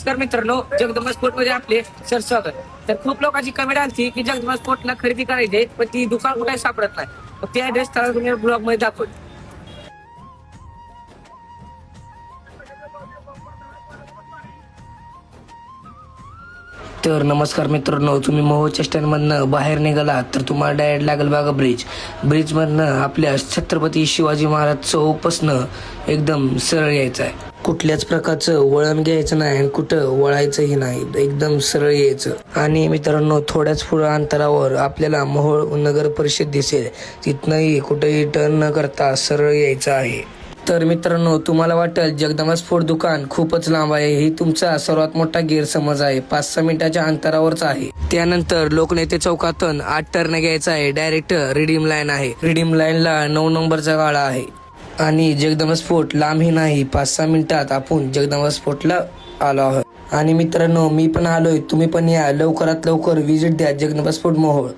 तर मित्रांनो, जगदंबा स्पोर्ट मध्ये आपले सर स्वागत. तर खूप लोकांची कमेंट आली की जगदंबा स्पोर्टला खरेदी करायची पण ती दुकान कुठे सापडत नाही. मग ते ऍड्रेस तुम्ही ब्लॉग मध्ये दाखवतो. तर नमस्कार मित्रांनो, तुम्ही मोहोच्या स्टँडमधनं बाहेर निघाला तर तुम्हाला डायरेक्ट लागेल बघा ब्रिजमधनं आपल्या छत्रपती शिवाजी महाराज चौकपासनं एकदम सरळ यायचं आहे. कुठल्याच प्रकारचं वळण घ्यायचं नाही आणि कुठं वळायचंही नाही, एकदम सरळ यायचं. आणि मित्रांनो, थोड्याच पुढं अंतरावर आपल्याला मोहोळ नगर परिषद दिसेल. तिथनंही कुठेही टर्न न करता सरळ यायचं आहे. तर मित्रांनो, तुम्हाला वाटेल जगदंबा स्पोर्ट दुकान खूपच लांब आहे. ही तुमचा सर्वात मोठा गैरसमज आहे. 5-6 मिनिटाच्या अंतरावरच आहे. त्यानंतर लोकनेते चौकातून 8 टर्न घ्यायचा आहे. डायरेक्ट रिडीम लाईन आहे. रिडीम लाईनला 9 नंबरचा गाळा आहे. आणि जगदंबा स्पोर्ट लांबही नाही. 5-6 मिनिटात आपण जगदंबा स्पोर्टला आलो आहोत. आणि मित्रांनो, मी पण आलोय, तुम्ही पण या. लवकरात लवकर व्हिजिट द्या जगदंबा स्पोर्ट मोहोळ.